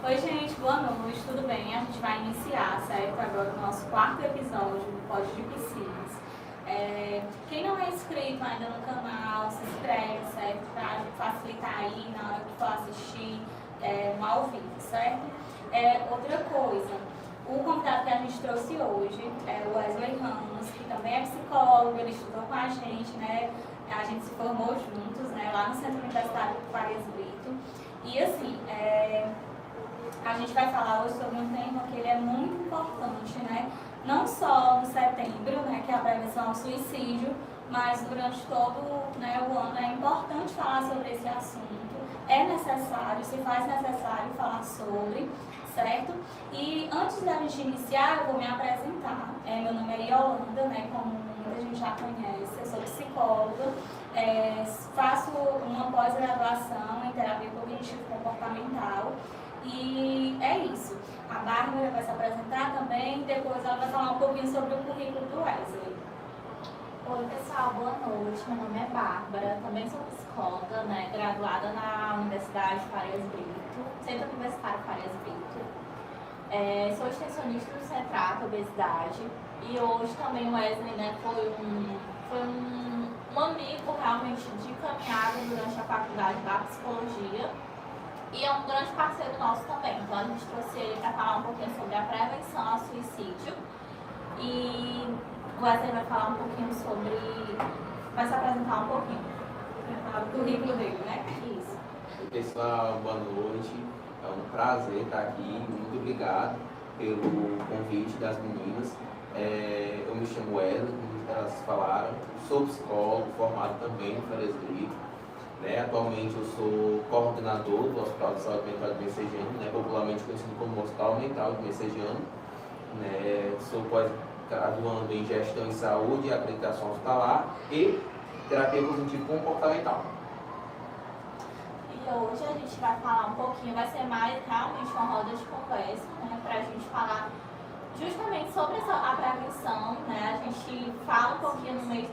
Oi, gente, boa noite, tudo bem? A gente vai iniciar, certo? Agora o nosso quarto episódio do Pod de Piscinas. Quem não é inscrito ainda no canal, se inscreve, certo? Para facilitar aí na hora que for assistir no ao vivo, certo? Outra coisa, o convidado que a gente trouxe hoje é o Wesley Ramos, que também é psicólogo, ele estudou com a gente, né? A gente se formou juntos, né? Lá no Centro Universitário Farias Brito. E assim, a gente vai falar hoje sobre um tema que ele é muito importante, né? Não só no setembro, né, que é a prevenção ao suicídio, mas durante todo, né, o ano é importante falar sobre esse assunto. É necessário, se faz necessário falar sobre, certo? E antes da gente iniciar, eu vou me apresentar. Meu nome é Yolanda, né, como muita gente já conhece, eu sou psicóloga, faço uma pós-graduação em terapia cognitivo-comportamental. E é isso. A Bárbara vai se apresentar também e depois ela vai falar um pouquinho sobre o currículo do Wesley. Oi pessoal, boa noite. Meu nome é Bárbara, também sou psicóloga, né, graduada na Universidade Farias Brito, Centro Universitário Farias Brito. Sou extensionista do Cetrato Obesidade e hoje também o Wesley, né, foi um amigo realmente de caminhada durante a faculdade da psicologia. E é um grande parceiro nosso também, então a gente trouxe ele para falar um pouquinho sobre a prevenção ao suicídio. E o Wesley vai falar um pouquinho vai se apresentar um pouquinho. Vai falar do currículo dele, né? Isso. Pessoal, boa noite. É um prazer estar aqui. Muito obrigado pelo convite das meninas. Eu me chamo Wesley, como elas falaram. Sou psicólogo, formado também no Farias Brito. Atualmente eu sou coordenador do Hospital de Saúde Mental de Messejano, popularmente conhecido como Hospital Mental de Messejano. Sou pós-graduando em Gestão em Saúde e Acreditação Hospitalar e Terapia Cognitivo-Comportamental. E hoje a gente vai falar um pouquinho, vai ser mais realmente uma roda de conversa, né, para a gente falar justamente sobre a prevenção, né? A gente fala um pouquinho no mês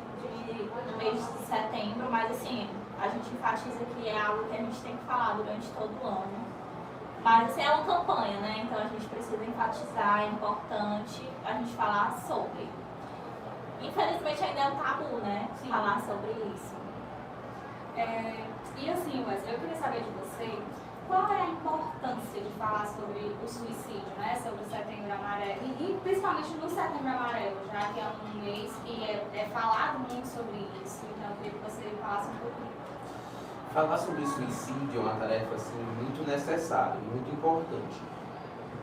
de setembro, mas assim, a gente enfatiza que é algo que a gente tem que falar durante todo o ano. Mas assim, é uma campanha, né? Então a gente precisa enfatizar, é importante a gente falar sobre. Infelizmente ainda é um tabu, né? Sim. Falar sobre isso. E assim, Wesley, eu queria saber de você, qual é a importância de falar sobre o suicídio, né? Sobre o Setembro Amarelo, e principalmente no Setembro Amarelo, já que é um mês que é falado muito sobre isso, então eu queria que você falasse um pouquinho. Falar sobre suicídio é uma tarefa assim, muito necessária, muito importante.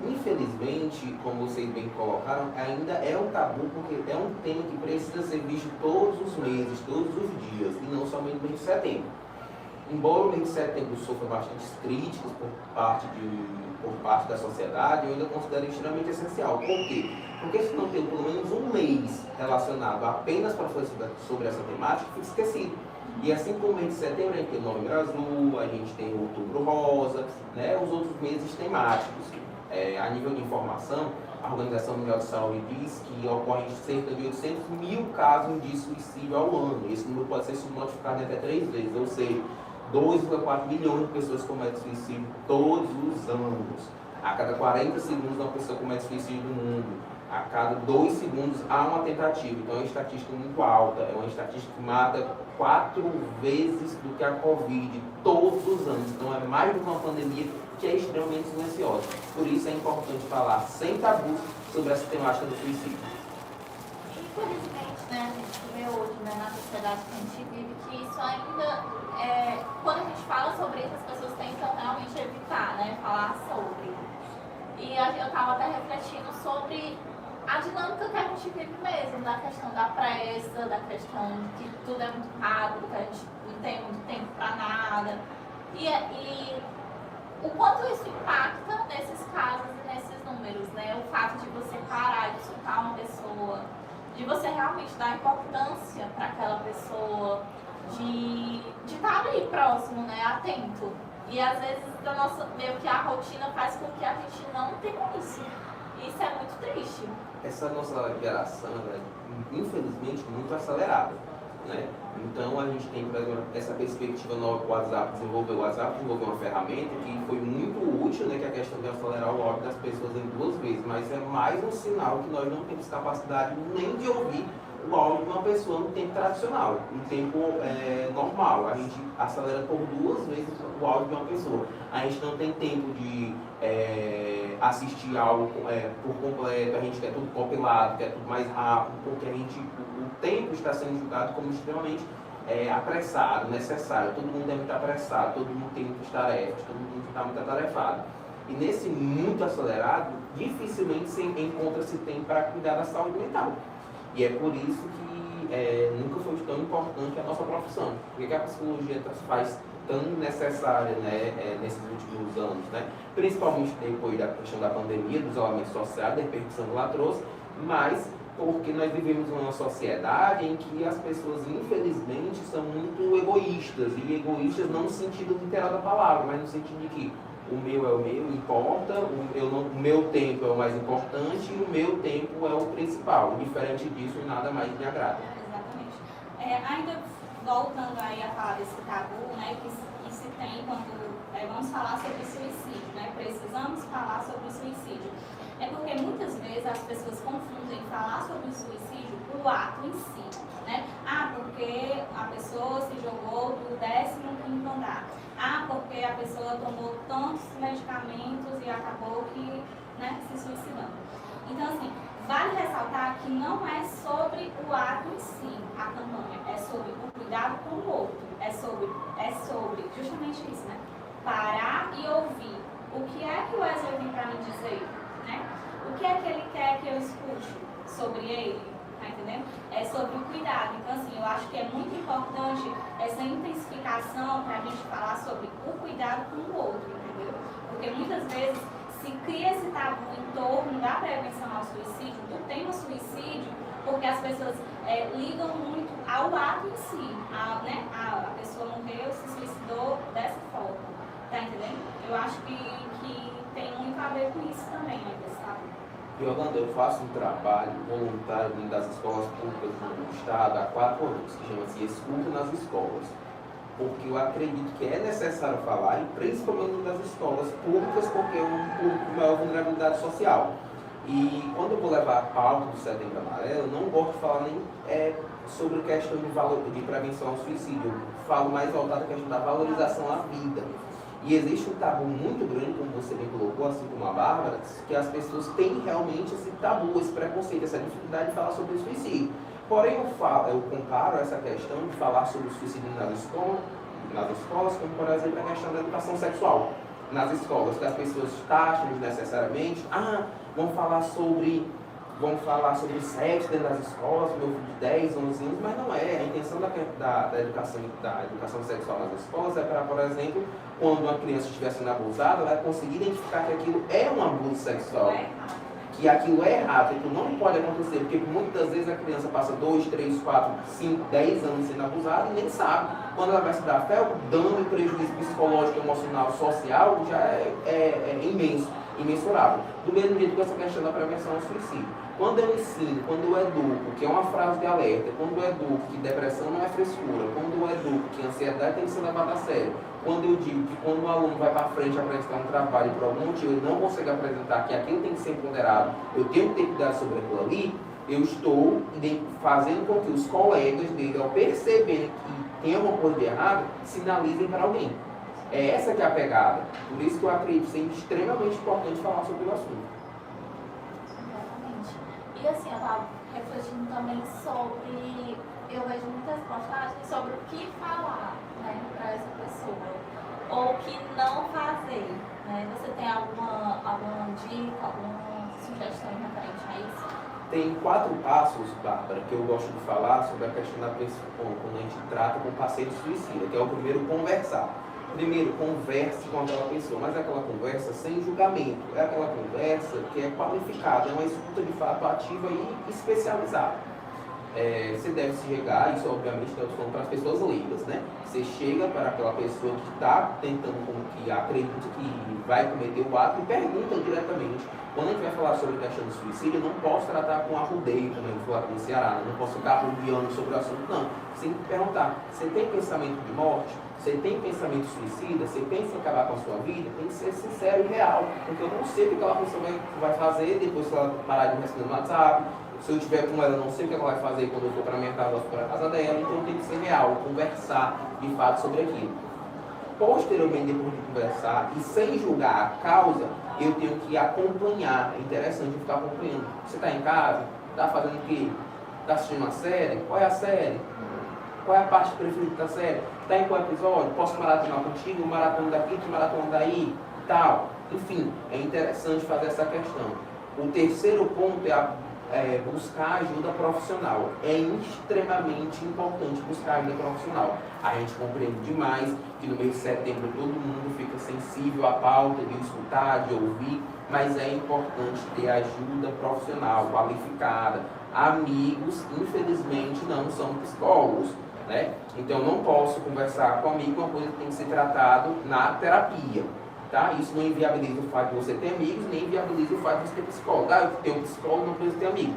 Infelizmente, como vocês bem colocaram, ainda é um tabu porque é um tema que precisa ser visto todos os meses, todos os dias, e não somente no mês de setembro. Embora o mês de setembro sofra bastantes críticas por parte da sociedade, eu ainda considero extremamente essencial. Por quê? Porque se não tem pelo menos um mês relacionado apenas para falar sobre essa temática, fica esquecido. E assim como o mês de setembro, a gente tem o Novembro Azul, a gente tem o Outubro Rosa, os outros meses temáticos. A nível de informação, a Organização Mundial de Saúde diz que ocorrem cerca de 800 mil casos de suicídio ao ano. Esse número pode ser subnotificado até 3 vezes, ou seja, 2,4 milhões de pessoas cometem suicídio todos os anos. A cada 40 segundos uma pessoa comete suicídio no mundo. A cada 2 segundos há uma tentativa. Então é uma estatística muito alta. É uma estatística que mata 4 vezes do que a Covid todos os anos. Então é mais do que uma pandemia que é extremamente silenciosa. Por isso é importante falar sem tabu sobre essa temática do suicídio. Infelizmente, né, a gente vê hoje, né, na sociedade que a gente vive, que isso ainda, quando a gente fala sobre isso, as pessoas tentam realmente evitar, né, falar sobre. E eu estava até refletindo sobre a dinâmica que a gente vive mesmo, da questão da pressa, da questão de que tudo é muito rápido, que a gente não tem muito tempo para nada. E o quanto isso impacta nesses casos e nesses números, né? O fato de você parar, de escutar uma pessoa, de você realmente dar importância para aquela pessoa, de estar ali próximo, né? Atento. E às vezes meio que a rotina faz com que a gente não tenha isso. Isso é muito triste. Essa nossa geração é, infelizmente, muito acelerada, né? Então a gente tem, por exemplo, essa perspectiva nova que o WhatsApp desenvolveu. O WhatsApp desenvolveu uma ferramenta que foi muito útil, né? Que é a questão de acelerar o óbito das pessoas em 2 vezes, mas é mais um sinal que nós não temos capacidade nem de ouvir o áudio de uma pessoa no tempo tradicional, no tempo normal. A gente acelera por 2 vezes o áudio de uma pessoa. A gente não tem tempo de assistir algo por completo, a gente quer tudo compilado, quer tudo mais rápido, porque o tempo está sendo julgado como extremamente apressado, necessário. Todo mundo é muito apressado, todo mundo tem muitas tarefas, todo mundo está muito atarefado. E nesse muito acelerado, dificilmente se encontra-se tempo para cuidar da saúde mental. E é por isso que nunca foi tão importante a nossa profissão. Por que a psicologia se faz tão necessária, né, nesses últimos anos, né? Principalmente depois da questão da pandemia, do isolamento social, da repercussão que ela trouxe, mas porque nós vivemos numa sociedade em que as pessoas, infelizmente, são muito egoístas. E egoístas não no sentido literal da palavra, mas no sentido de que o meu é o meu, importa, o meu tempo é o mais importante e o meu tempo é o principal. Diferente disso, nada mais me agrada. Exatamente. Ainda voltando aí a falar desse tabu, né, que se tem quando vamos falar sobre suicídio, né, precisamos falar sobre o suicídio. É porque muitas vezes as pessoas confundem falar sobre o suicídio com o ato em si, né? Porque a pessoa se jogou do 15º andar. Porque a pessoa tomou tantos medicamentos e acabou que, né, se suicidando. Então, assim, vale ressaltar que não é sobre o ato em si, a campanha, é sobre o cuidado com o outro, é sobre justamente isso, né? Parar e ouvir. O que é que o Wesley vem para me dizer, né? O que é que ele quer que eu escute sobre ele, tá entendendo? É sobre o cuidado. Então, assim, eu acho que é muito importante essa intensificação para a gente falar sobre o cuidado com o outro, entendeu? Porque muitas vezes se cria esse tabu em torno da prevenção ao suicídio, do tema suicídio, porque as pessoas ligam muito ao ato em si. A pessoa morreu, se suicidou dessa forma, tá entendendo? Eu acho que tem muito a ver com isso também, né, pessoal? Yolanda, eu faço um trabalho voluntário dentro das escolas públicas do Estado há 4 anos, que chama-se Escuta nas Escolas. Porque eu acredito que é necessário falar, e principalmente das escolas públicas, porque é um público com maior vulnerabilidade social. E quando eu vou levar a pauta do Setembro Amarelo, eu não gosto de falar nem sobre questão de prevenção ao suicídio. Eu falo mais voltado à questão da valorização à vida. E existe um tabu muito grande, como você bem colocou, assim como a Bárbara, que as pessoas têm realmente esse tabu, esse preconceito, essa dificuldade de falar sobre o suicídio. Porém, eu comparo essa questão de falar sobre o suicídio nas escolas, como, por exemplo, a questão da educação sexual. Nas escolas, que as pessoas taxam desnecessariamente, vão falar sobre sexo dentro das escolas, meu filho de 10, 11 anos, mas não é. A intenção da educação sexual nas escolas é para, por exemplo, quando uma criança estiver sendo abusada, ela conseguir identificar que aquilo é um abuso sexual. Que aquilo é errado, que aquilo não pode acontecer, porque muitas vezes a criança passa 2, 3, 4, 5, 10 anos sendo abusada e nem sabe. Quando ela vai se dar fé, o dano e prejuízo psicológico, emocional, social já é imenso, imensurável. Do mesmo jeito que essa questão da prevenção ao suicídio. Quando eu ensino, quando eu educo, que é uma frase de alerta, quando eu educo que depressão não é frescura, quando eu educo que ansiedade tem que ser levada a sério, quando eu digo que quando o aluno vai para frente apresentar um trabalho e por algum motivo ele não consegue apresentar que aquilo tem que ser ponderado, eu tenho que ter cuidado sobre aquilo ali, eu estou fazendo com que os colegas dele, ao perceberem que tem alguma coisa de errado, sinalizem para alguém. É essa que é a pegada. Por isso que eu acredito ser extremamente importante falar sobre o assunto. Exatamente. E assim, eu estava refletindo também sobre, eu vejo muitas postagens sobre o que falar, né, para essa pessoa, ou o que não fazer, né? Você tem alguma dica, alguma sugestão referente a isso? Tem 4 passos, Bárbara, que eu gosto de falar sobre a questão da pessoa, quando a gente trata com o paciente suicida, que é o primeiro, conversar. Primeiro, converse com aquela pessoa, mas é aquela conversa sem julgamento, é aquela conversa que é qualificada, é uma escuta de fato ativa e especializada. você deve se chegar, isso obviamente eu estou falando para as pessoas leigas, né? Você chega para aquela pessoa que está tentando, que acredita que vai cometer o ato e pergunta diretamente. Quando a gente vai falar sobre a questão do suicídio, eu não posso tratar com arrudeio, como eu vou aqui no Ceará, não posso ficar arrudeando sobre o assunto, não. Você tem que perguntar, você tem pensamento de morte? Você tem pensamento suicida? Você pensa em acabar com a sua vida? Tem que ser sincero e real, porque eu não sei o que aquela pessoa vai fazer depois que ela parar de me responder no WhatsApp. Se eu estiver com ela, eu não sei o que ela vai fazer quando eu for para minha casa ou para a casa dela, então tem que ser real, conversar de fato sobre aquilo. Posteriormente, depois de conversar e sem julgar a causa, eu tenho que acompanhar. É interessante eu ficar acompanhando. Você está em casa? Está fazendo o quê? Está assistindo uma série? Qual é a série? Qual é a parte preferida da série? Está em qual episódio? Posso maratonar contigo? Maratona daqui, maratona daí? Tal. Enfim, é interessante fazer essa questão. O terceiro ponto é buscar ajuda profissional. É extremamente importante buscar ajuda profissional. A gente compreende demais que no mês de setembro todo mundo fica sensível à pauta de escutar, de ouvir, mas é importante ter ajuda profissional, qualificada. Amigos, infelizmente, não são psicólogos, né? Então, eu não posso conversar com amigo uma coisa que tem que ser tratado na terapia. Tá? Isso não inviabiliza o fato de você ter amigos, nem inviabiliza o fato de você ter psicólogo. Ah, eu tenho um psicólogo, não preciso ter amigo.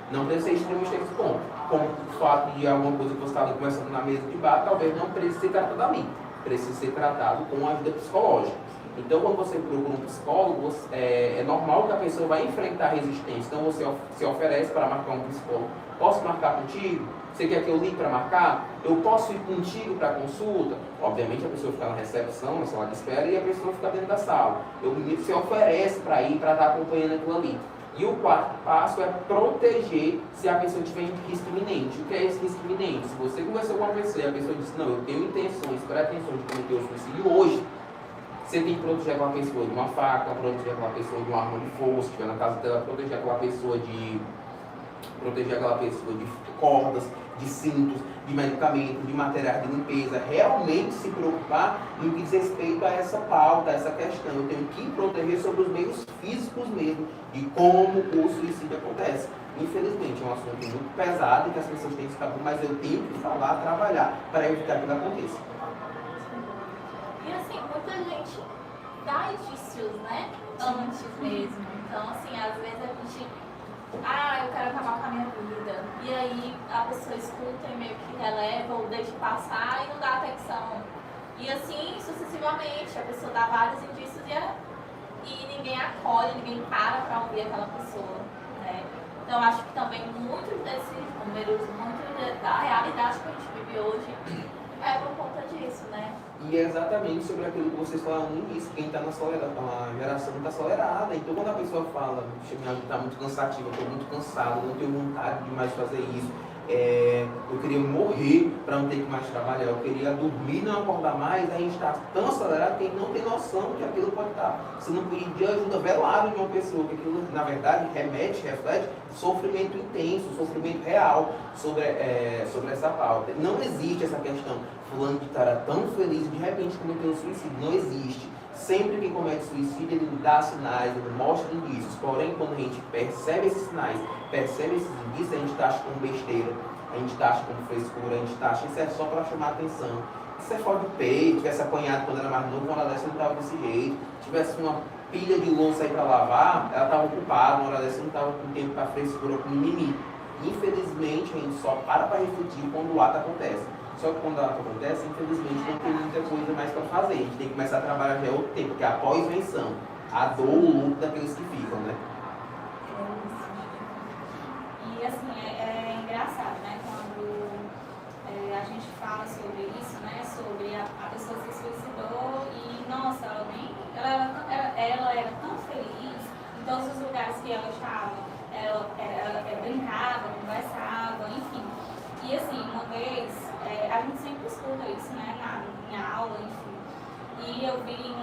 Não precisa ser extremamente nesse ponto. Como o fato de alguma coisa que você está ali conversando na mesa de bar, talvez não precise ser tratado ali. Precisa ser tratado com ajuda psicológica. Então, quando você procura um psicólogo, é normal que a pessoa vai enfrentar resistência. Então, você se oferece para marcar um psicólogo. Posso marcar contigo? Você quer que eu ligue para marcar? Eu posso ir contigo para consulta? Obviamente a pessoa fica na recepção, na sala de espera, e a pessoa fica dentro da sala. Eu se oferece para ir, para estar acompanhando aquilo ali. E o quarto passo é proteger se a pessoa tiver em risco iminente. O que é esse risco iminente? Se você conversou com uma pessoa e a pessoa disse, não, eu tenho intenções, pretensões de cometer o suicídio hoje, você tem que proteger aquela pessoa de uma faca, proteger aquela pessoa de uma arma de fogo, se estiver na casa dela, proteger aquela pessoa de cordas, de cintos, de medicamentos, de materiais de limpeza, realmente se preocupar no que diz respeito a essa pauta, a essa questão. Eu tenho que proteger sobre os meios físicos mesmo, de como o suicídio acontece. Infelizmente, é um assunto muito pesado que as pessoas têm que ficar, mas eu tenho que falar, trabalhar para evitar que isso aconteça. E assim, muita gente dá indícios, né? Antes mesmo. Então, assim, às vezes a gente... eu quero acabar com a minha vida. E aí a pessoa escuta e meio que releva ou deixa passar e não dá atenção. E assim, sucessivamente, a pessoa dá vários indícios e ninguém acolhe, ninguém para ouvir aquela pessoa, né? Então acho que também muitos desses números, muito da realidade que a gente vive hoje é por conta disso, né? E é exatamente sobre aquilo que vocês falaram no início, quem está na geração está acelerada. Então quando a pessoa fala, está muito cansativa, estou muito cansado, não tenho vontade de mais fazer isso, eu queria morrer para não ter que mais trabalhar, eu queria dormir, não acordar mais, a gente está tão acelerado que a gente não tem noção de que aquilo pode estar. Você não pedir ajuda velada de uma pessoa, que aquilo na verdade reflete sofrimento intenso, sofrimento real sobre essa pauta. Não existe essa questão, fulano de estar tão feliz e de repente cometeu suicídio. Não existe. Sempre que comete suicídio, ele dá sinais, ele mostra indícios. Porém, quando a gente percebe esses sinais, percebe esses indícios, a gente taxa como besteira, a gente taxa como frescura, a gente taxa isso é só para chamar atenção. Se você for de peito, tivesse apanhado quando era mais novo, uma hora dessa não estava desse jeito. Tivesse uma pilha de louça aí para lavar, ela estava ocupada, uma hora dessa não estava com tempo para frescura, com mimimi. Infelizmente, a gente só para refletir quando o ato acontece. Só que quando o ato acontece, infelizmente, não tem muita coisa mais para fazer. A gente tem que começar a trabalhar já outro tempo, que é a pós-venção. A dor, o luto daqueles que ficam, né? E assim, é engraçado, né? Quando a gente fala sobre isso, né? Sobre a pessoa se suicidou e, nossa, ela era tão feliz em todos os lugares que ela estava. Ela brincava, conversava, enfim. E assim, uma vez, a gente sempre escuta isso, né? Em aula, enfim. E eu vi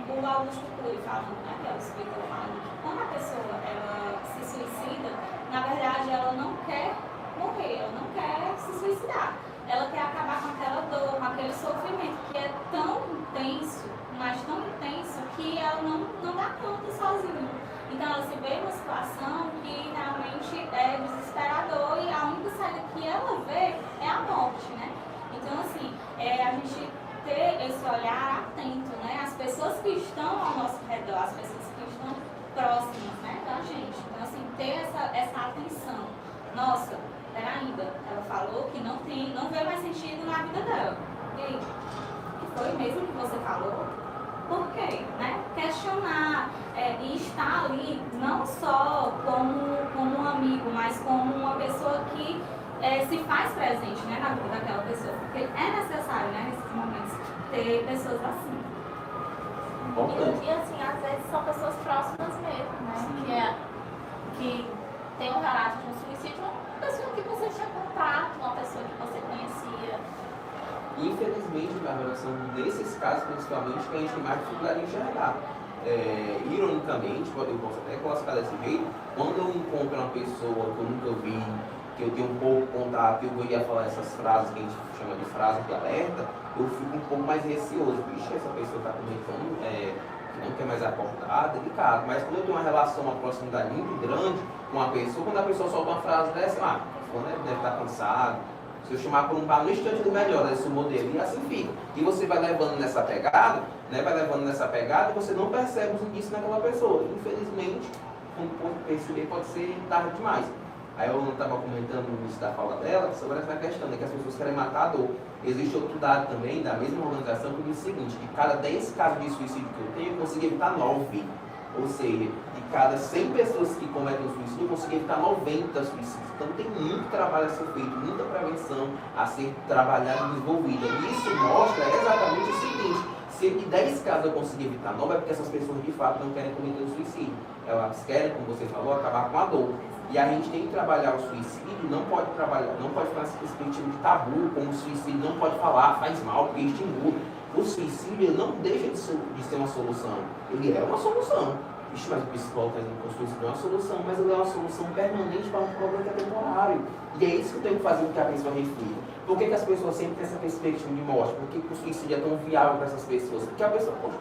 o Augusto Cury falando, né? Que é o escritor falando que quando a pessoa ela se suicida, na verdade ela não quer morrer, ela não quer se suicidar. Ela quer acabar com aquela dor, com aquele sofrimento que é tão intenso, mas tão intenso que ela não dá conta sozinha. Então ela se vê numa situação que realmente é desesperador e a única saída que ela vê é a morte, né? Então assim, a gente ter esse olhar atento, né? As pessoas que estão ao nosso redor, as pessoas que estão próximas, né, da gente. Então assim, ter essa atenção. Nossa, peraí, ela falou que não vê mais sentido na vida dela. E aí, que foi mesmo que você falou? Por quê? Né? Questionar e estar ali não só como um amigo, mas como uma pessoa que se faz presente, né, na vida daquela pessoa. Porque é necessário, né, nesses momentos, ter pessoas assim. E assim, às vezes são pessoas próximas mesmo, né? Que tem um relato de um suicídio, uma pessoa que você tinha contato, uma pessoa que você conhecia. Infelizmente, Bárbara, são nesses casos, principalmente, que a gente tem mais dificuldade em enxergar. Ironicamente, eu posso até classificar desse jeito, quando eu encontro uma pessoa que eu nunca vi, que eu tenho um pouco contato, eu ia falar essas frases que a gente chama de frase de alerta, eu fico um pouco mais receoso. Vixe, essa pessoa está comentando que não quer mais acordar, delicado. Mas quando eu tenho uma relação, uma proximidade muito grande com a pessoa, quando a pessoa solta uma frase dessa, deve estar cansado. Se eu chamar por um par no instante do melhor, esse modelo, e assim fica. E você vai levando nessa pegada, e você não percebe os indícios naquela pessoa. Infelizmente, quando perceber, pode ser tarde demais. Aí eu estava comentando no início da fala dela sobre essa questão, que as pessoas querem matar a dor. Existe outro dado também, da mesma organização, que diz o seguinte: de cada 10 casos de suicídio que eu tenho, eu consegui evitar 9. Ou seja, de cada 100 pessoas que cometem o suicídio, eu consegui evitar 90 suicídios. Então tem muito trabalho a ser feito, muita prevenção a ser trabalhada e desenvolvida. E isso mostra exatamente o seguinte: se de 10 casos eu conseguir evitar 9, é porque essas pessoas de fato não querem cometer o suicídio. Elas querem, como você falou, acabar com a dor. E a gente tem que trabalhar o suicídio, não pode ficar nessa perspectiva de tabu, como o suicídio não pode falar, faz mal, porque estimula. O suicídio ele não deixa de ser uma solução, ele é uma solução. Ixi, mas o psicólogo está dizendo que o suicídio é uma solução, mas ele é uma solução permanente para um problema que é temporário. E é isso que eu tenho que fazer com que a pessoa reflita. Por que as pessoas sempre têm essa perspectiva de morte? Por que o suicídio é tão viável para essas pessoas? Porque a pessoa, poxa,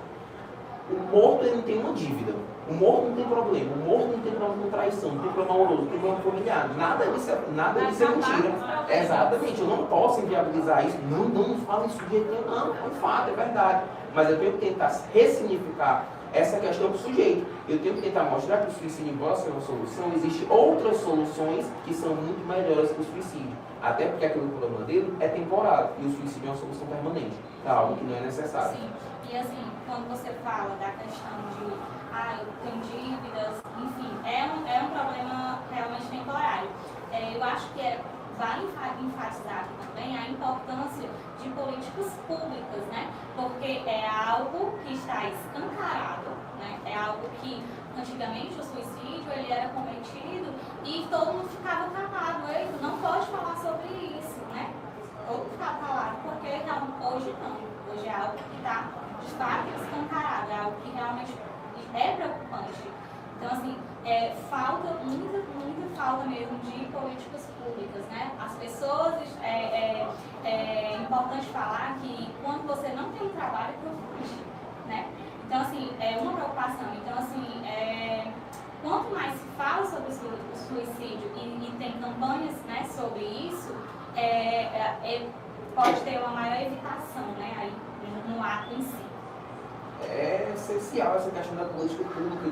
o morto ele não tem uma dívida, o morto não tem problema, o morto não tem problema com traição, não tem problema amoroso, não tem problema familiar, nada disso é mentira. Exatamente, eu não posso inviabilizar isso, não falo isso de jeito nenhum, não, é um fato, é verdade. Mas eu tenho que tentar ressignificar essa questão do sujeito. Eu tenho que tentar mostrar que o suicídio, embora seja uma solução, existem outras soluções que são muito melhores que o suicídio. Até porque aquele problema dele é temporário e o suicídio é uma solução permanente, é algo que não é necessário. Sim, e assim, quando você fala da questão de, eu tenho dívidas, enfim, é um problema realmente temporário. Eu acho que vale enfatizar aqui também a importância de políticas públicas, né? Porque é algo que está escancarado, né? É algo que antigamente o suicídio ele era cometido e todo mundo ficava calado. Tu não pode falar sobre isso, né? Todo mundo ficava calado, porque hoje não. Hoje é algo que está de fato escancarado, é algo que realmente é preocupante. Então, assim, falta muita falta mesmo de políticas públicas, né? As pessoas, é importante falar que quando você não tem trabalho, procure, né? Então, assim, é uma preocupação. Então, assim, quanto mais se fala sobre o suicídio e tem campanhas, né, sobre isso, pode ter uma maior evitação, né, aí, no ato em si. É essencial essa questão da política pública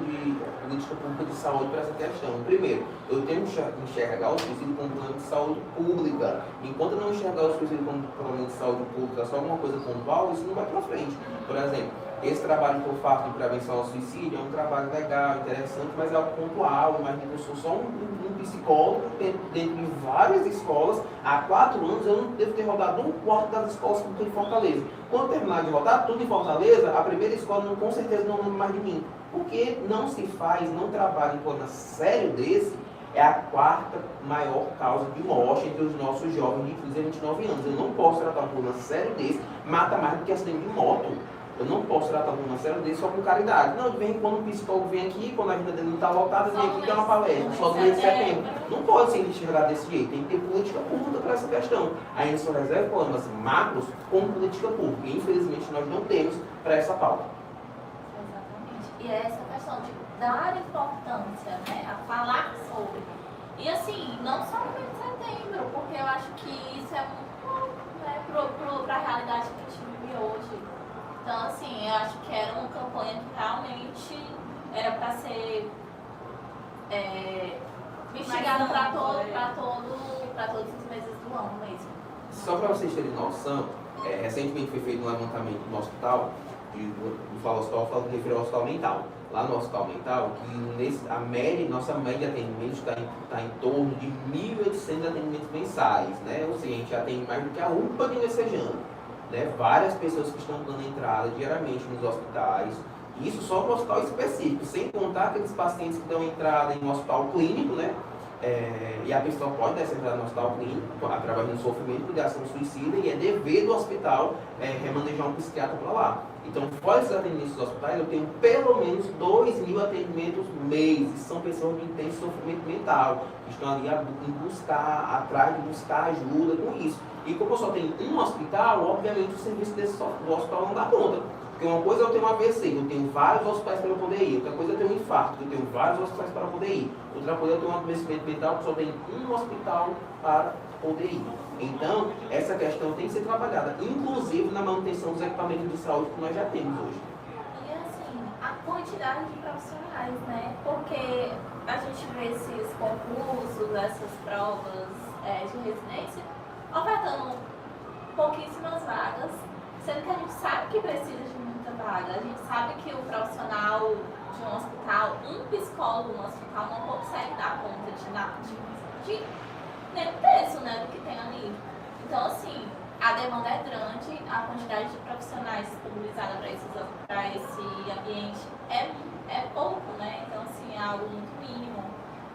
de saúde para essa questão. Primeiro, eu tenho que enxergar o suicídio como um problema de saúde pública. Enquanto eu não enxergar o suicídio como um problema de saúde pública, só alguma coisa pontual, isso não vai para frente. Por exemplo, esse trabalho que eu faço de prevenção ao suicídio é um trabalho legal, interessante, mas é algo pontual. Imagina que eu sou só um psicólogo dentro de várias escolas. Há 4 anos eu não devo ter rodado um quarto das escolas públicas de Fortaleza. Quando eu terminar de rodar tudo em Fortaleza, a primeira escola com certeza não lembra mais de mim. Porque não se faz, não trabalha em um problema sério desse, é a 4ª maior causa de morte entre os nossos jovens de 15 a 29 anos. Eu não posso tratar um problema sério desse, mata mais do que acidente de moto. Eu não posso tratar um problema sério desse só com caridade. Não, de vez em quando um psicólogo vem aqui, quando a agenda dele não está lotada, vem aqui e dá uma palestra, só no mês de setembro. Não pode ser enxergado desse jeito, tem que ter política pública para essa questão. A gente só reserva problemas macros com política pública. E infelizmente nós não temos para essa pauta. E é essa questão de dar importância, né, a falar sobre. E assim, não só no mês de setembro, porque eu acho que isso é muito, né, para a realidade que a gente vive hoje. Então, assim, eu acho que era uma campanha que realmente era para ser investigada para todos os meses do ano mesmo. Só para vocês terem noção, recentemente foi feito um levantamento no hospital, do Fala Hospital, falando que referiu ao hospital mental. Lá no hospital mental, que nossa média de atendimento está em torno de 1.800 atendimentos mensais, né? Ou seja, a gente atende mais do que a UPA de Messejana, né? Várias pessoas que estão dando entrada diariamente nos hospitais, isso só no hospital específico, sem contar aqueles pacientes que dão entrada em um hospital clínico, né? E a pessoa pode dar essa entrada no hospital clínico através do sofrimento de ação suicida, e é dever do hospital remanejar um psiquiatra para lá. Então, fora esses atendimentos dos hospitais, eu tenho pelo menos 2.000 atendimentos mês. São pessoas de intenso sofrimento mental, que estão ali atrás de buscar ajuda com isso. E como eu só tenho um hospital, obviamente o serviço do hospital não dá conta. Porque uma coisa é eu tenho um AVC, eu tenho vários hospitais para eu poder ir. Outra coisa é eu tenho um infarto, eu tenho vários hospitais para poder ir. Outra coisa é eu tenho um adoecimento mental, que só tem um hospital para poder ir. Então, essa questão tem que ser trabalhada, inclusive na manutenção dos equipamentos de saúde que nós já temos hoje. E assim, a quantidade de profissionais, né? Porque a gente vê esses concursos, essas provas de residência, ofertando pouquíssimas vagas, sendo que a gente sabe que precisa de muita vaga. A gente sabe que o profissional de um hospital, um psicólogo no hospital não consegue dar conta de nem um terço, né, do que tem ali. Então, assim, a demanda é grande, a quantidade de profissionais disponibilizada para esse ambiente é pouco, né? Então, assim, é algo muito mínimo.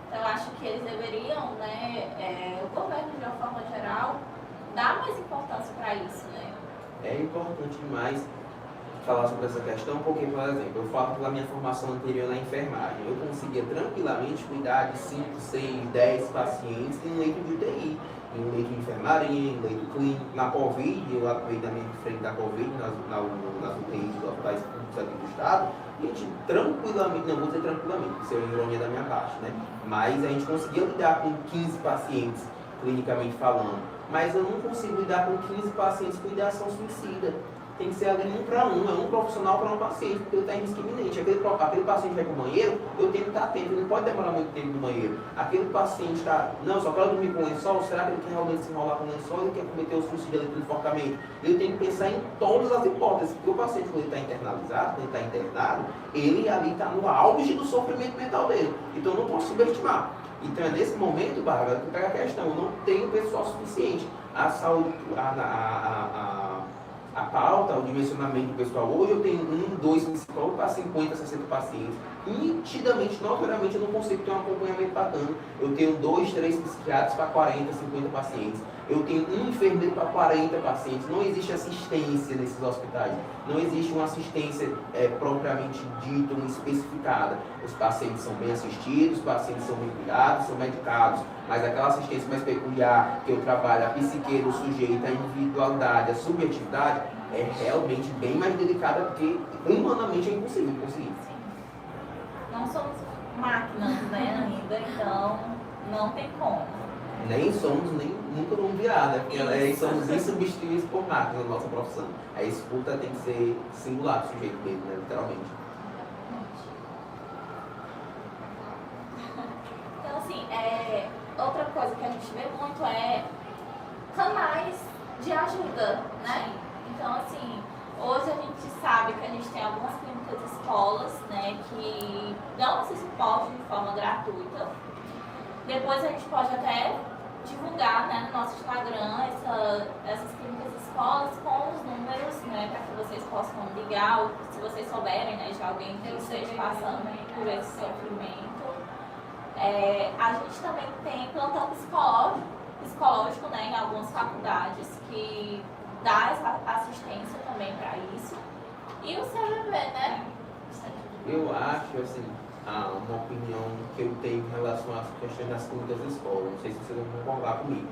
Então, eu acho que eles deveriam, né, o governo, de uma forma geral, dar mais importância para isso, né? É importante demais falar sobre essa questão, porque, por exemplo, eu falo pela minha formação anterior na enfermagem, eu conseguia tranquilamente cuidar de 5, 6, 10 pacientes em um leito de UTI, em um leito de enfermaria, em um leito clínico. Na Covid, eu atuei também de frente da Covid, nas UTIs dos hospitais públicos aqui do estado, e a gente tranquilamente, não vou dizer tranquilamente, isso é a ironia da minha parte, né? Mas a gente conseguia lidar com 15 pacientes, clinicamente falando, mas eu não consigo lidar com 15 pacientes com ideação suicida. Tem que ser ali 1 para 1, é um profissional para um paciente, porque ele está em risco iminente. Aquele paciente vai para o banheiro, eu tenho que estar atento, ele não pode demorar muito tempo no banheiro. Aquele paciente está, não, só quero dormir com lençol, será que ele quer realmente se enrolar com lençol ou ele quer cometer o suicídio ali pelo enforcamento? Eu tenho que pensar em todas as hipóteses, porque o paciente, quando ele está internalizado, quando ele está internado, ele ali está no auge do sofrimento mental dele. Então eu não posso subestimar. Então é nesse momento, Bárbara, que pega a questão, eu não tenho pessoal suficiente. A saúde, a pauta, o dimensionamento do pessoal hoje, eu tenho 1, 2 psicólogos para 50, 60 pacientes. Nitidamente, notoriamente, eu não consigo ter um acompanhamento bacana. Eu tenho 2, 3 psiquiatras para 40, 50 pacientes. Eu tenho um enfermeiro para 40 pacientes. Não existe assistência nesses hospitais. Não existe uma assistência propriamente dita, uma especificada. Os pacientes são bem assistidos, os pacientes são bem cuidados, são medicados. Mas aquela assistência mais peculiar que eu trabalho, a psique do sujeito, a individualidade, a subjetividade, é realmente bem mais delicada, porque humanamente é impossível conseguir. Sim. Não somos máquinas, né, ainda, então não tem como. Nem somos, nem nunca vamos virar, né? Porque somos insubstituíveis por máquinas na nossa profissão. A escuta tem que ser singular do sujeito mesmo, né? Literalmente. Então, assim, outra coisa que a gente vê muito é canais de ajuda, né? Então, assim, hoje a gente sabe que a gente tem algumas clínicas escolas, né, que dão esse suporte de forma gratuita. Depois a gente pode até divulgar, né, no nosso Instagram essas clínicas escolas com os números, né, para que vocês possam ligar, ou se vocês souberem, né, de alguém que esteja passando por esse sofrimento. A gente também tem plantão psicológico, né, em algumas faculdades que dá essa assistência também para isso. E o CVV, né? Eu acho, assim, uma opinião que eu tenho em relação às questões das clínicas de escola, não sei se vocês vão concordar comigo.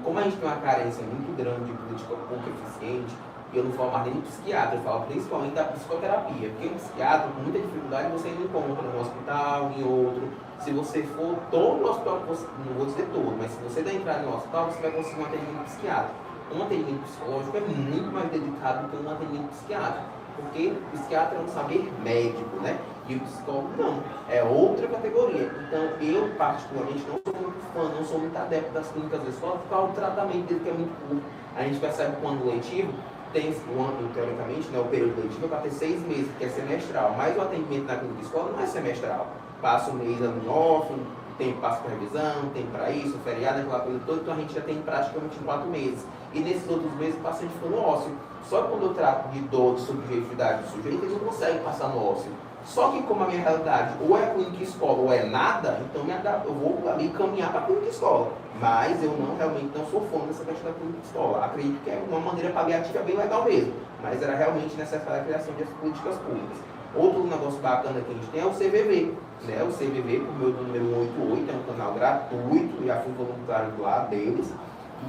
Como a gente tem uma carência muito grande de política pública eficiente, E eu não falo mais nem de psiquiatra, eu falo principalmente da psicoterapia. Porque um psiquiatra, com muita dificuldade, você não encontra no hospital, em outro. Se você for todo no hospital, não vou dizer todo, mas se você der entrar no hospital, você vai conseguir um atendimento psiquiátrico. Um atendimento psicológico é muito mais delicado do que um atendimento psiquiátrico. Porque o psiquiatra é um saber médico, né? E o psicólogo não, é outra categoria. Então, eu particularmente não sou muito fã, não sou muito adepto das clínicas da escola por causa do tratamento dele, que é muito curto. A gente percebe que o ano letivo tem o ano, teoricamente, né, o período letivo é para ter 6 meses, que é semestral, mas o atendimento na clínica de escola não é semestral. Passa um mês ano off, tempo passa para revisão, tempo para isso, feriado, aquela coisa toda, então a gente já tem praticamente 4 meses. E nesses outros meses o paciente fica no ósseo. Só que quando eu trato de dor, de subjetividade do sujeito, ele não consegue passar no ósseo. Só que como a minha realidade ou é clínica escola ou é nada, então eu vou ali caminhar para a clínica escola. Mas eu realmente não sou fã dessa questão da clínica escola. Acredito que é uma maneira paliativa bem legal mesmo, mas era realmente necessária a criação de políticas públicas. Outro negócio bacana que a gente tem é o CVV. Né? O CVV, por meu número 188, é um canal gratuito, já fui voluntário lá deles.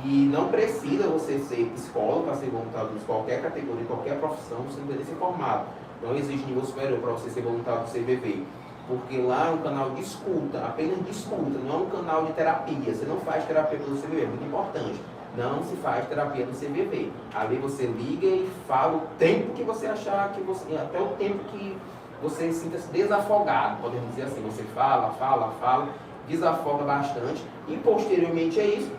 E não precisa você ser psicólogo para ser voluntário de qualquer categoria, qualquer profissão, você não precisa ser formado. Não existe nível superior para você ser voluntário do CVV. Porque lá é um canal de escuta, apenas de escuta, não é um canal de terapia. Você não faz terapia pelo CVV, é muito importante. Não se faz terapia no CVV. Ali você liga e fala o tempo que você achar, até o tempo que você sinta-se desafogado, podemos dizer assim. Você fala, desafoga bastante. E posteriormente é isso.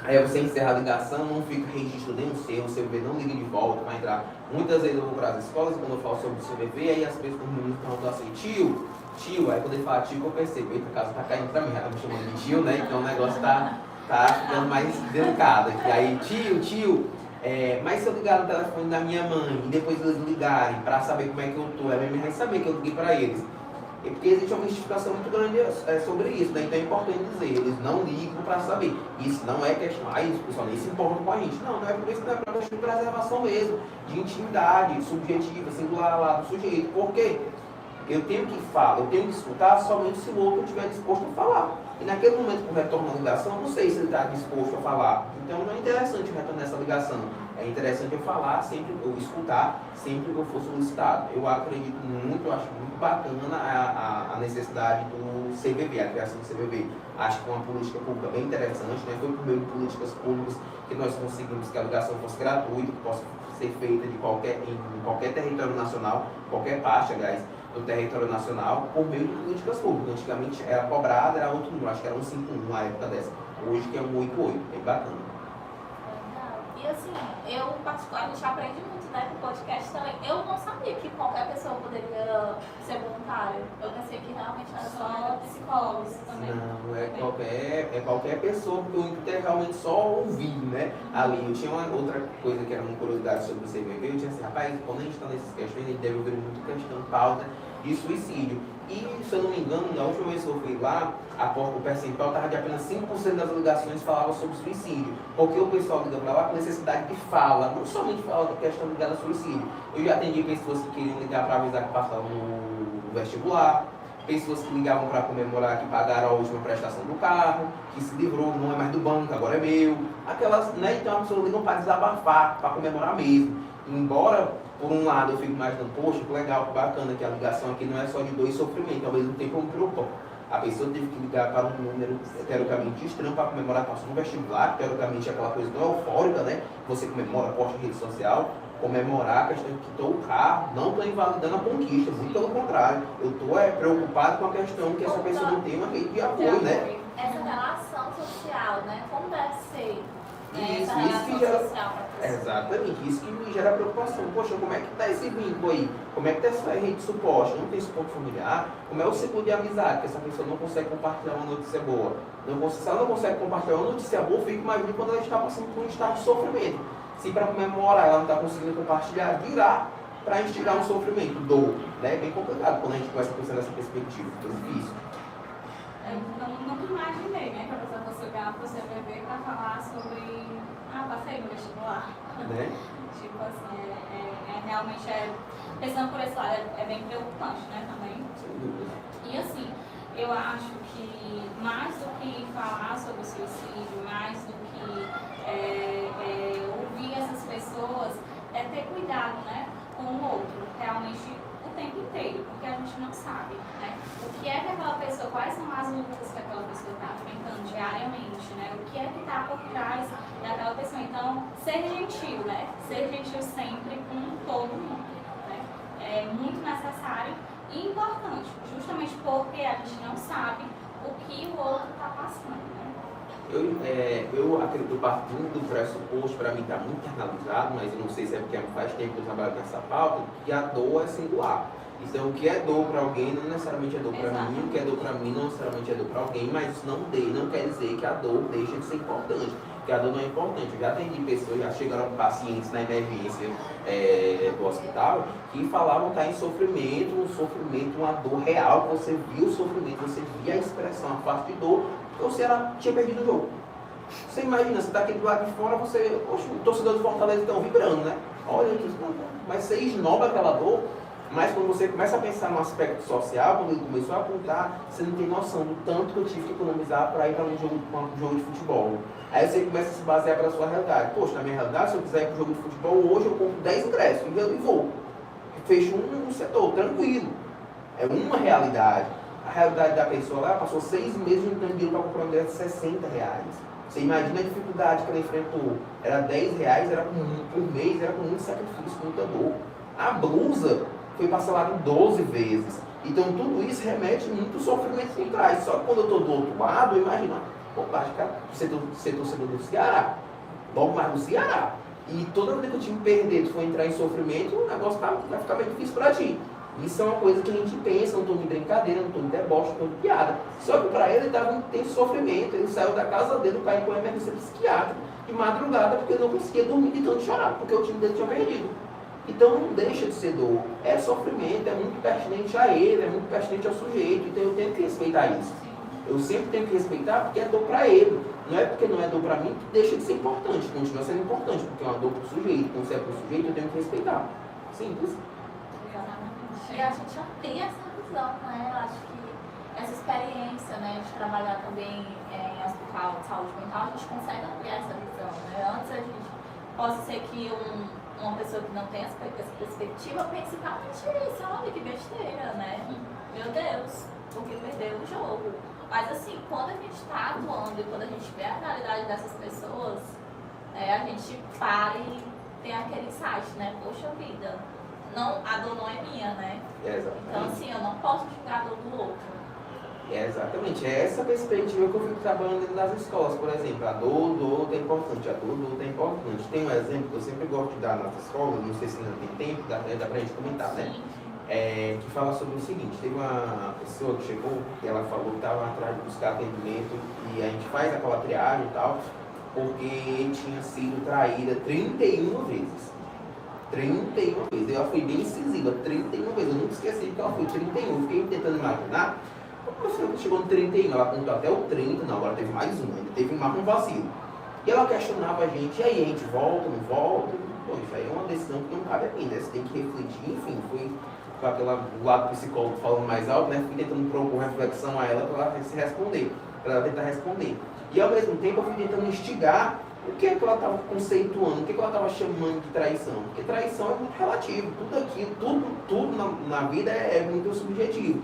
Aí você encerra a ligação, não fica registro nenhum seu, o CVV não liga de volta para entrar. Muitas vezes eu vou para as escolas, quando eu falo sobre o CVV, aí as pessoas me perguntam assim, tio, aí quando ele fala tio, eu percebo, eita, o caso tá caindo para mim, ela tá me chamando de tio, né? Então o negócio tá ficando mais delicado. E aí, tio, mas se eu ligar no telefone da minha mãe e depois eles ligarem para saber como é que eu tô, a minha mãe vai saber que eu liguei para eles. É porque existe uma mistificação muito grande sobre isso, né? Então é importante dizer, eles não ligam para saber. Isso não é questão, isso, pessoal, nem se importam com a gente. Não é por isso, não é para questão de preservação mesmo, de intimidade, subjetiva, singular lá do sujeito. Por quê? Eu tenho que falar, eu tenho que escutar somente se o outro estiver disposto a falar. E naquele momento que eu retorno a ligação, eu não sei se ele está disposto a falar. Então não é interessante eu retornar essa ligação. É interessante eu falar, sempre eu escutar, sempre que eu for solicitado. Eu acredito muito, eu acho muito bacana a necessidade do CVV, a criação do CVV. Acho que é uma política pública bem interessante, né? Foi por meio de políticas públicas que nós conseguimos que a ligação fosse gratuita, que possa ser feita em qualquer território nacional, qualquer parte, aliás, do território nacional, por meio de políticas públicas. Antigamente era cobrada, era outro número, acho que era 151 na época dessa. Hoje que é 188, bem bacana. E assim, eu particularmente aprende muito, né, com o podcast também. Eu não sabia que qualquer pessoa poderia ser voluntária. Eu pensei que realmente era só psicólogos também. Não, é qualquer pessoa, porque o intuito é realmente só ouvir, né? Ali, eu tinha uma outra coisa que era uma curiosidade sobre o CVV, eu tinha assim, rapaz, quando a gente está nesses questões, a gente deve ouvir muito questão pauta de suicídio. E, se eu não me engano, na última vez que eu fui lá, o percentual estava de apenas 5% das ligações falavam sobre suicídio. Porque o pessoal liga para lá com necessidade de fala, não somente fala da questão ligada ao suicídio. Eu já atendi pessoas que queriam ligar para avisar que passavam no vestibular, pessoas que ligavam para comemorar que pagaram a última prestação do carro, que se livrou, não é mais do banco, agora é meu. Aquelas, né? Então as pessoas ligam para desabafar, para comemorar mesmo. Embora, por um lado, eu fico imaginando, poxa, que legal, que bacana, que a ligação aqui não é só de dor e sofrimento, ao mesmo tempo eu me preocupo. A pessoa teve que ligar para um número teoricamente estranho para comemorar que passou no vestibular, que teoricamente é aquela coisa tão eufórica, né? Você comemora, posta em rede social, comemorar a questão de que quitou o carro, não estou invalidando a conquista, muito pelo contrário. Eu estou preocupado com a questão que essa pessoa não tem uma rede de apoio, né? Essa relação social, né? Como deve ser? Isso que gera, exatamente, isso que me gera preocupação. Poxa, como é que está esse vínculo aí? Como é que está essa rede de suporte? Não tem suporte familiar? Como é o ciclo de amizade? Que essa pessoa não consegue compartilhar uma notícia boa. Se ela não consegue compartilhar uma notícia boa, fica mais ruim quando ela está passando por um estado de sofrimento. Se para comemorar ela não está conseguindo compartilhar, virá para instigar um sofrimento, dor. Né? É bem complicado quando a gente começa a pensar nessa perspectiva, é difícil. Eu nunca imaginei, né, que a pessoa fosse ligar para o CVV para falar sobre, passei no vestibular. Né? Tipo assim, realmente, pensando por esse lado, é bem preocupante, né, também. Sem dúvida. E assim, eu acho que mais do que falar sobre o suicídio, mais do que ouvir essas pessoas, é ter cuidado, né, com o outro, realmente o tempo inteiro, porque a gente não sabe, né, o que é que aquela pessoa, quais são as lutas que aquela pessoa está enfrentando diariamente, né, o que é que está por trás daquela pessoa. Então, ser gentil, né, ser gentil sempre com todo mundo, né, é muito necessário e importante, justamente porque a gente não sabe o que o outro está passando, né. Eu acredito, partindo do pressuposto, para mim está muito internalizado, mas eu não sei se é porque faz tempo que eu trabalho com essa pauta, que a dor é singular. Então, o que é dor para alguém não necessariamente é dor para mim, o que é dor para mim não necessariamente é dor para alguém, mas isso não quer dizer que a dor deixa de ser importante, que a dor não é importante. Eu já atendi pessoas, já chegaram pacientes na emergência do hospital que falavam estar em sofrimento, uma dor real, você viu o sofrimento, você via a expressão, a parte de dor, ou se ela tinha perdido o jogo. Você imagina, você está aqui do lado de fora, poxa, o torcedor do Fortaleza estão vibrando, né? Olha isso, mas você esnoba aquela dor, mas quando você começa a pensar no aspecto social, quando ele começou a apontar, você não tem noção do tanto que eu tive que economizar para ir para um jogo de futebol. Aí você começa a se basear pela sua realidade. Poxa, na minha realidade, se eu quiser ir para um jogo de futebol, hoje eu compro 10 ingressos e vou. Fecho um setor, tranquilo. É uma realidade. A realidade da pessoa lá passou 6 meses juntando dinheiro para comprar um ingresso de R$60. Você imagina a dificuldade que ela enfrentou. Era R$10, era por mês, era com muito sacrifício, muita dor. A blusa foi parcelada em 12 vezes. Então tudo isso remete muito sofrimento por trás. Só que quando eu estou do outro lado, eu imagino, acho que ser torcedor do Ceará, logo mais do Ceará. E toda vez que o time perder, tu for entrar em sofrimento, o negócio vai ficar bem difícil para ti. Isso é uma coisa que a gente pensa, não estou de brincadeira, não estou de deboche, não estou de piada. Só que para ele estava um intenso sofrimento. Ele saiu da casa dele para ir com uma emergência psiquiátrica de madrugada porque ele não conseguia dormir de tanto chorar, porque o time dele tinha perdido. Então não deixa de ser dor, é sofrimento, é muito pertinente a ele, é muito pertinente ao sujeito, então eu tenho que respeitar isso. Eu sempre tenho que respeitar porque é dor para ele. Não é porque não é dor para mim que deixa de ser importante, continua sendo importante, porque é uma dor para o sujeito. Quando você é para o sujeito, eu tenho que respeitar. Simples. E a gente já tem essa visão, né? Eu acho que essa experiência, né, de trabalhar também em hospital de saúde mental, a gente consegue ampliar essa visão, né? Antes a gente, possa ser que uma pessoa que não tem essa perspectiva pense realmente isso, olha que besteira, né? Meu Deus, porque perdeu o jogo. Mas assim, quando a gente está atuando e quando a gente vê a realidade dessas pessoas, a gente para e tem aquele insight, né? Poxa vida, não, a dor não é minha, né? Então assim, eu não posso julgar a dor do outro. Exatamente, é essa perspectiva que eu fico trabalhando dentro das escolas, por exemplo, a dor é importante, a dor é importante. Tem um exemplo que eu sempre gosto de dar nas escolas, não sei se ainda tem tempo, dá pra gente comentar, né? Que fala sobre o seguinte, teve uma pessoa que chegou e ela falou que estava atrás de buscar atendimento e a gente faz aquela triagem e tal, porque tinha sido traída 31 vezes. 31 vezes, ela foi bem incisiva, 31 vezes, eu nunca esqueci que ela foi 31, eu fiquei tentando imaginar. Como chegou no 31, ela contou até o 30, não, agora teve mais um, ainda teve mais um vacilo. E ela questionava a gente, e aí, a gente volta, não volta? Pô, isso aí é uma decisão que não cabe a mim, né? Você tem que refletir, enfim, fui com aquele lado psicólogo falando mais alto, né? Fui tentando propor reflexão a ela para ela se responder, para ela tentar responder. E ao mesmo tempo eu fui tentando instigar o que é que ela estava conceituando, o que é que ela estava chamando de traição. Porque traição é muito relativo, tudo aquilo, tudo na vida é muito subjetivo.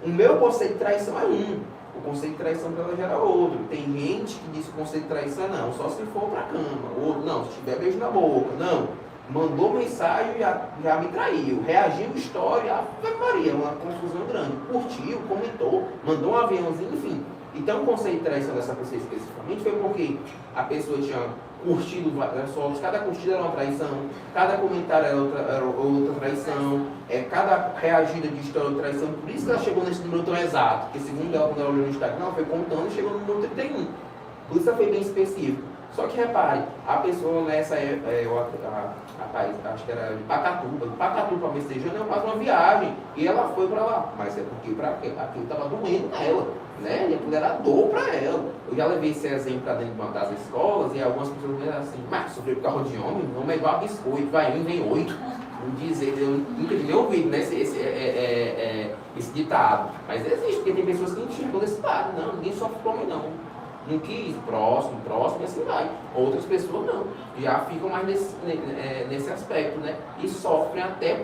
O meu conceito de traição é um, o conceito de traição para ela já era outro. Tem gente que diz que o conceito de traição não, só se for para cama, outro não, se tiver beijo na boca, não. Mandou mensagem, já me traiu, reagiu história, Ave Maria, uma confusão grande. Curtiu, comentou, mandou um aviãozinho, enfim. Então o conceito de traição dessa pessoa especificamente foi porque a pessoa tinha curtido várias fotos, cada curtida era uma traição, cada comentário era outra traição, cada reagida de história era outra traição, por isso que ela chegou nesse número tão exato, porque segundo ela, quando ela olhou no Instagram, ela foi contando e chegou no número 31. Por isso ela foi bem específico. Só que repare, a pessoa nessa rapaz, acho que era de Pacatu para Messejana, ela faz uma viagem, e ela foi para lá, mas é porque aquilo estava doendo nela, né? E aquilo era dor para ela. Eu já levei esse exemplo para dentro de uma das escolas, e algumas pessoas me assim, mas sofrer por carro de homem, não é igual a biscoito, vai um, vem 8. Não dizer, eu nunca tinha ouvido, né, esse ditado, mas existe, porque tem pessoas que enxergam desse lado, não, ninguém sofre por homem não. não quis, próximo, e assim vai. Outras pessoas não, já ficam mais nesse aspecto, né? E sofrem até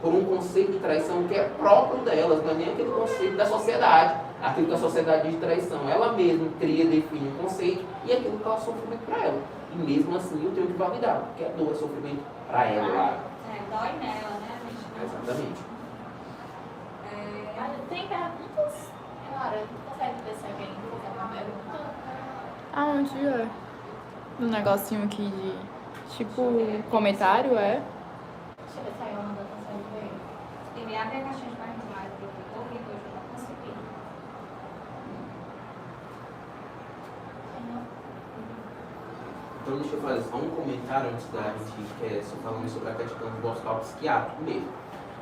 por um conceito de traição que é próprio delas, não é nem aquele conceito da sociedade, aquilo que a sociedade diz de traição. Ela mesma cria, define um conceito e aquilo que ela sofrimento para ela. E mesmo assim eu tenho que validar, porque é dor, é sofrimento para ela. Dói nela, né? Exatamente. Tem perguntas? Agora, consegue ver se alguém fizer uma pergunta? Aonde é? No negocinho aqui de, tipo, comentário, é? Deixa eu ver se a Yolanda consegue ver. Ele abre a caixinha de perguntas lá do professor e depois eu não consegui. Então deixa eu fazer só um comentário antes da gente, que é só falando sobre a questão do hospital psiquiátrico mesmo.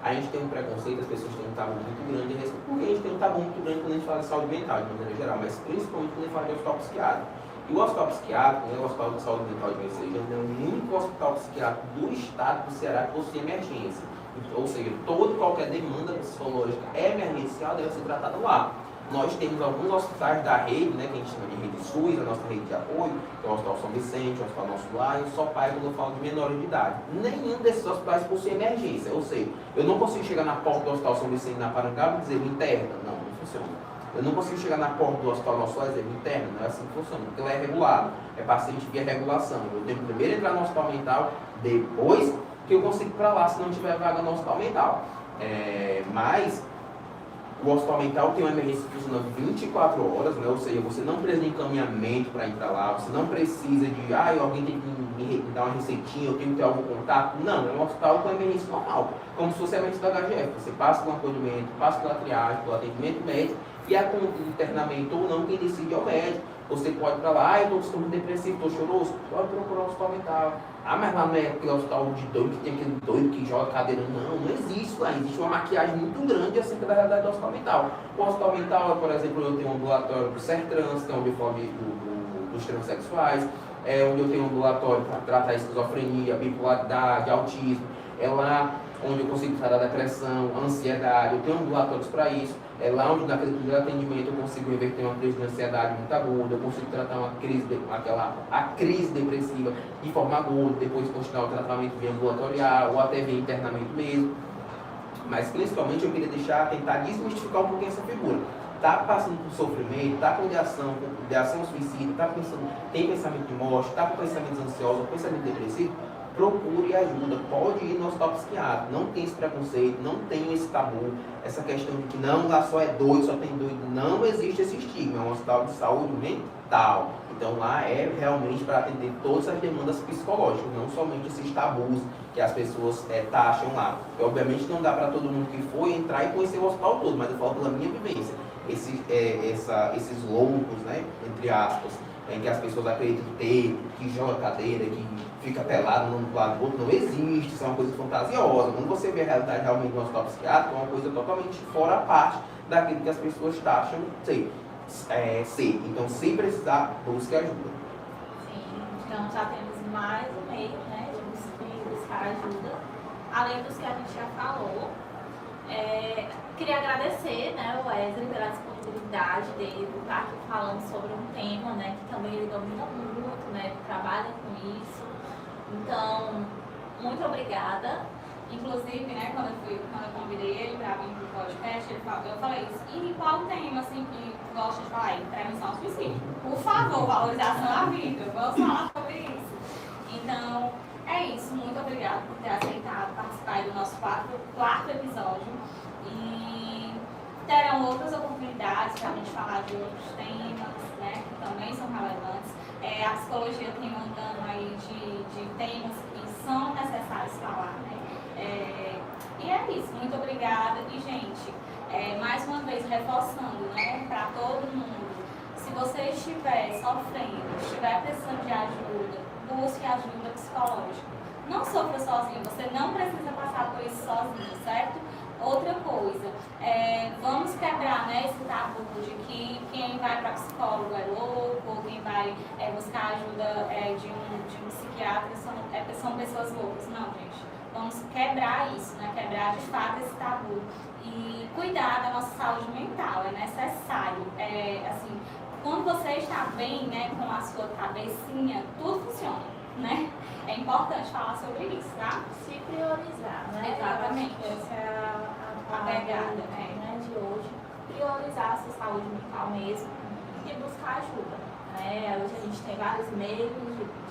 A gente tem um preconceito, as pessoas têm um tabu muito grande, porque a gente tem um tabu muito grande quando a gente fala de saúde mental, de maneira geral, mas principalmente quando a gente fala de hospital psiquiátrico. E o hospital psiquiátrico, né, o Hospital de Saúde Mental de Messejana, é o único hospital psiquiátrico do estado do Ceará que possui emergência. Ou seja, toda e qualquer demanda psicológica emergencial deve ser tratada lá. Nós temos alguns hospitais da rede, né, que a gente chama de rede SUS, a nossa rede de apoio, que é o Hospital São Vicente, o Hospital Nosso Lar, e o SOPAI, quando eu falo de menores de idade. Nenhum desses hospitais possui emergência, ou seja, eu não consigo chegar na porta do Hospital São Vicente na Parangaba e dizer, me interna. Não, não funciona. Eu não consigo chegar na porta do Hospital Nosso Lar e dizer, me interna. Não é assim que funciona, porque ela é regulado. É paciente via regulação. Eu tenho que primeiro entrar no hospital mental, depois que eu consigo ir para lá, se não tiver vaga no hospital mental. Mas o hospital mental tem uma emergência que funciona 24 horas, né? Ou seja, você não precisa de encaminhamento para ir para lá, você não precisa de, alguém tem que me dar uma receitinha, eu tenho que ter algum contato. Não, é um hospital com emergência normal, como se fosse a emergência da HGF. Você passa pelo acolhimento, passa pela triagem, pelo atendimento médico, e a conduta de internamento ou não, quem decide é o médico. Você pode ir para lá, eu estou muito depressivo, estou choroso, pode procurar o hospital mental. Mas lá não é aquele hospital de doido que tem aquele doido que joga cadeira. Não existe lá. Existe uma maquiagem muito grande acerca da realidade do hospital mental. O hospital mental, por exemplo, eu tenho um ambulatório para o Sertrans, que é onde eu falo dos transexuais, onde eu tenho um ambulatório para tratar esquizofrenia, bipolaridade, autismo. É lá onde eu consigo tratar depressão, ansiedade. Eu tenho ambulatórios para isso. É lá onde, naquele primeiro atendimento, eu consigo reverter uma crise de ansiedade muito aguda, eu consigo tratar a crise depressiva de forma aguda, depois continuar o tratamento via ambulatorial, ou até via internamento mesmo. Mas, principalmente, eu queria tentar desmistificar um pouquinho essa figura. Está passando por sofrimento, está com ideação suicida, tem pensamento de morte, está com pensamentos ansiosos, pensamento depressivo, procure ajuda, pode ir no hospital psiquiátrico, não tem esse preconceito, não tem esse tabu, essa questão de que não, lá só é doido, só tem doido, não existe esse estigma, é um hospital de saúde mental, então lá é realmente para atender todas as demandas psicológicas, não somente esses tabus que as pessoas taxam lá, e, obviamente não dá para todo mundo que foi entrar e conhecer o hospital todo, mas eu falo pela minha vivência, esses loucos, né, entre aspas, em que as pessoas acreditam que joga cadeira, que fica pelado um do lado do outro, não existe, isso é uma coisa fantasiosa. Quando você vê a realidade realmente do hospital psiquiátrico, é uma coisa totalmente fora a parte daquilo que as pessoas taxam ser. Então, sem precisar, busque ajuda. Sim, então já temos mais um meio, né, de buscar ajuda, além dos que a gente já falou. Queria agradecer, né, o Wesley pela disponibilidade dele por estar aqui falando sobre um tema, né, que também ele domina muito, né, ele trabalha com isso. Então, muito obrigada. Inclusive, né, quando eu convidei ele para vir para o podcast, eu falei isso. E qual o tema, assim, que gosta de falar? Prevenção ao suicídio. Por favor, valorização da vida. Vamos falar sobre isso. Então, é isso. Muito obrigada por ter aceitado participar do nosso quarto episódio. E terão outras oportunidades para a gente falar de outros temas, né, que também são relevantes. A psicologia tem um gama aí de temas que são necessários falar, né? E é isso, muito obrigada. E, gente, mais uma vez reforçando, né, para todo mundo, se você estiver sofrendo, estiver precisando de ajuda, busque ajuda psicológica. Não sofra sozinho, você não precisa passar por isso sozinho, certo? Outra coisa, vamos quebrar, né, esse tabu de que quem vai para psicólogo é louco, ou quem vai buscar ajuda de um psiquiatra são pessoas loucas. Não, gente, vamos quebrar isso, né, quebrar de fato esse tabu e cuidar da nossa saúde mental, é necessário. Assim, quando você está bem, né, com a sua cabecinha, tudo funciona, né? É importante falar sobre isso, tá? Se priorizar, né? Exatamente. Essa é A pegada, né, de hoje. Priorizar a sua saúde mental mesmo e buscar ajuda. Né? Hoje a gente tem vários meios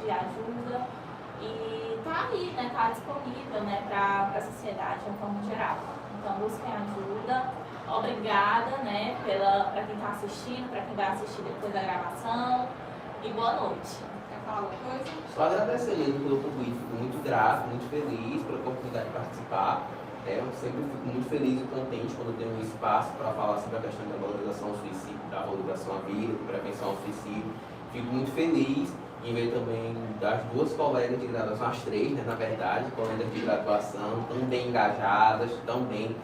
de ajuda e tá aí, né? Tá disponível, né, para a sociedade de uma forma geral. Então busquem ajuda. Obrigada, né, para quem está assistindo, para quem vai assistir depois da gravação. E boa noite. Quer falar alguma coisa? Só agradecer mesmo pelo convite, fico muito grato, muito feliz pela oportunidade de participar. Eu sempre fico muito feliz e contente quando tenho um espaço para falar sobre a questão da valorização ao suicídio, da valorização à vida, da prevenção ao suicídio. Fico muito feliz em ver também das duas colegas de graduação, as três, né, na verdade, colegas de graduação, tão bem engajadas, tão bem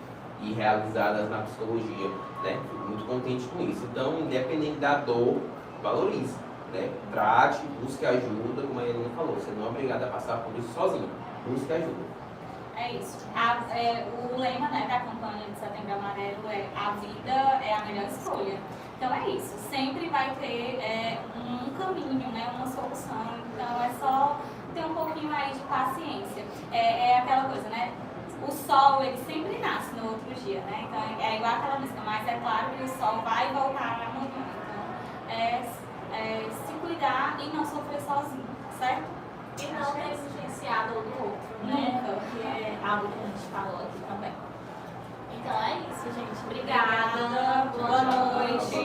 e realizadas na psicologia, né? Fico muito contente com isso. Então, independente da dor, valorize, né? Trate, busque ajuda, como a Helena falou, você não é obrigado a passar por isso sozinho, busque ajuda. É isso. O lema, né, da campanha de Setembro Amarelo é a vida é a melhor escolha. Então é isso, sempre vai ter um caminho, né, uma solução. Então é só ter um pouquinho aí de paciência. É aquela coisa, né? O sol, ele sempre nasce no outro dia, né? Então é igual aquela música, mas é claro que o sol vai voltar amanhã. Então se cuidar e não sofrer sozinho, certo? E não negligenciar do outro, né? Que é algo que a gente falou aqui também. Então é isso, gente. Obrigada.